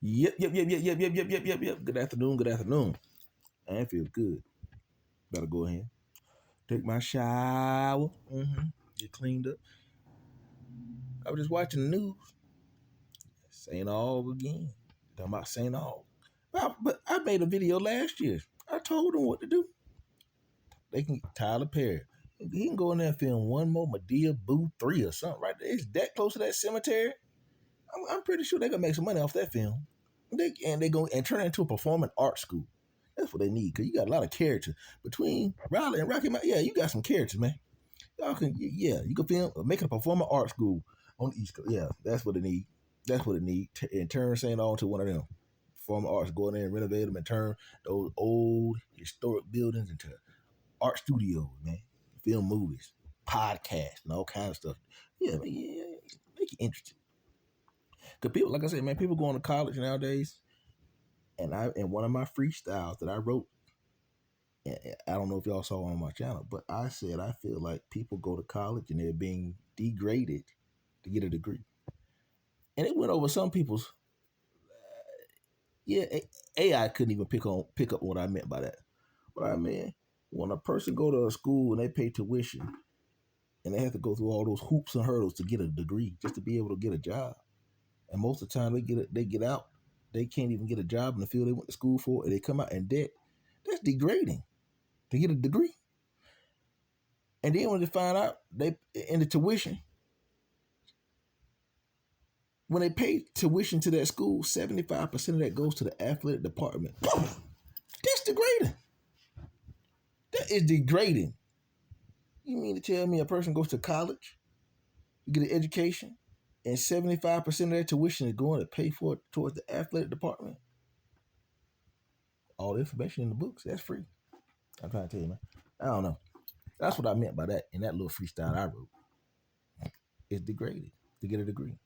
Yep. Good afternoon. I feel good. Better go ahead. Take my shower. Get cleaned up. I was just watching the news. St. Aug again. Talking about St. Aug. But I made a video last year. I told them what to do. They can Tyler Perry. He can go in there and film one more Medea Boo 3 or something, right? It's that close to that cemetery. I'm pretty sure they're gonna make some money off that film. They go and turn it into a performing art school. That's what they need, because you got a lot of characters between Riley and Rocky Mountain. Yeah, you got some characters, man. Y'all can, yeah, you can film, make it a performing art school on the East Coast. Yeah, that's what they need. That's what they need. And turn St. Aug to one of them performing arts. Go in there and renovate them and turn those old historic buildings into art studios, man. Film movies, podcasts, and all kinds of stuff. Yeah, man, yeah, make it interesting. Cause people, like I said, man, people going to college nowadays, and one of my freestyles that I wrote, I don't know if y'all saw on my channel, but I said I feel like people go to college and they're being degraded to get a degree, and it went over some people's. Yeah, AI couldn't even pick up what I meant by that. What I mean, when a person go to a school and they pay tuition, and they have to go through all those hoops and hurdles to get a degree just to be able to get a job, and most of the time they get out, they can't even get a job in the field they went to school for, and they come out in debt. That's degrading to get a degree. And then when they find out they in the tuition, when they pay tuition to that school, 75% of that goes to the athletic department. That's degrading. That is degrading. You mean to tell me a person goes to college, you get an education, and 75% of their tuition is going to pay for it towards the athletic department? All the information in the books, that's free. I'm trying to tell you, man. I don't know. That's what I meant by that in that little freestyle I wrote. It's degraded to get a degree.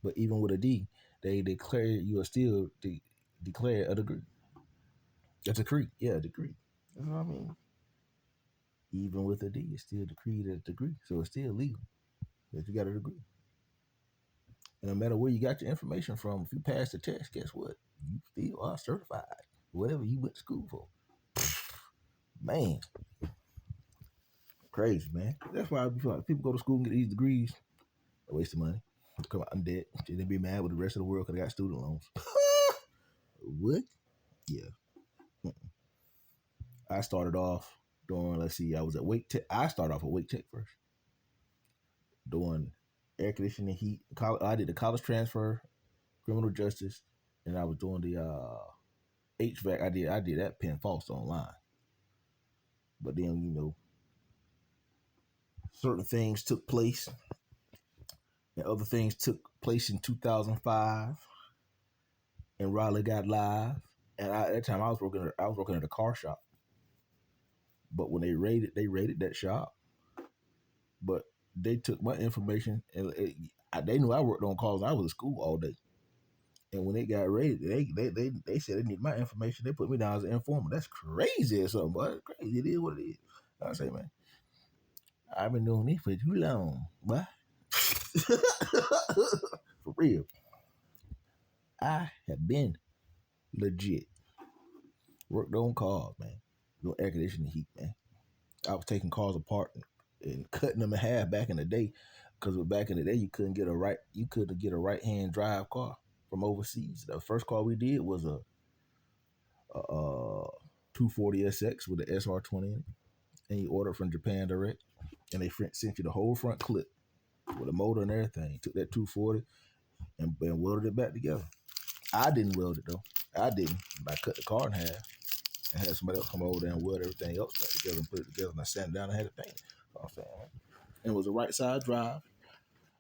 But even with a D, they declare you are still declare a degree. A decree. Yeah, a degree. That's what I mean. Even with a D, it's still decreed a degree. So it's still legal that you got a degree. And no matter where you got your information from, if you pass the test, guess what? You still are certified. Whatever you went to school for. Man. Crazy, man. That's why people go to school and get these degrees. A waste of money. Come out in debt. They be mad with the rest of the world because they got student loans. What? Yeah. I started off doing, let's see, I was at Wake Tech. I started off at Wake Tech first, doing air conditioning, heat. I did the college transfer, criminal justice, and I was doing the HVAC. I did that Penn Foster online. But then, certain things took place, and other things took place in 2005, and Raleigh got live. And at that time, I was working at a car shop. But when they raided that shop. But they took my information, and they knew I worked on calls. I was at school all day, and when they got raided, they said they need my information. They put me down as an informant. That's crazy or something, but it's crazy. It is what it is. I say, man, I've been doing this for too long, but for real, I have been legit worked on cars, man. Doing air conditioning heat, man. I was taking cars apart and cutting them in half back in the day, because back in the day you couldn't get a right hand drive car from overseas. The first car we did was a 240 SX with the SR20 in it, and you ordered from Japan direct, and they sent you the whole front clip with a motor and everything. Took that 240 and welded it back together. I didn't weld it though. I didn't. But I cut the car in half and had somebody else come over there and weld everything else back together and put it together. And I sat down and had it painted. You know what I'm saying? And it was a right side drive.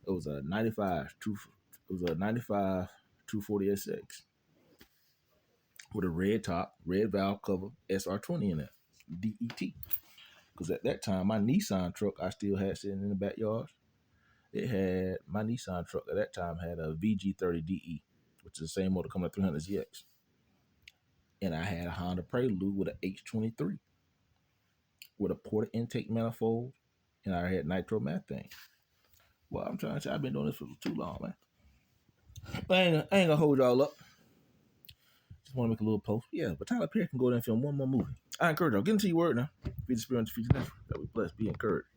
It was a 95 240 SX with a red top, red valve cover, SR20 in it, DET. Because at that time, my Nissan truck I still had sitting in the backyard. My Nissan truck at that time had a VG30DE, which is the same motor coming at 300ZX. And I had a Honda Prelude with an H23 with a porta intake manifold, and I had nitro methane. Well, I'm trying to say I've been doing this for too long, man. I ain't gonna hold y'all up. Just want to make a little post. Yeah, but Tyler Perry can go there and film one more movie. I encourage y'all. Get into your word now. Feed the spirit, feed the natural. That we blessed. Be encouraged.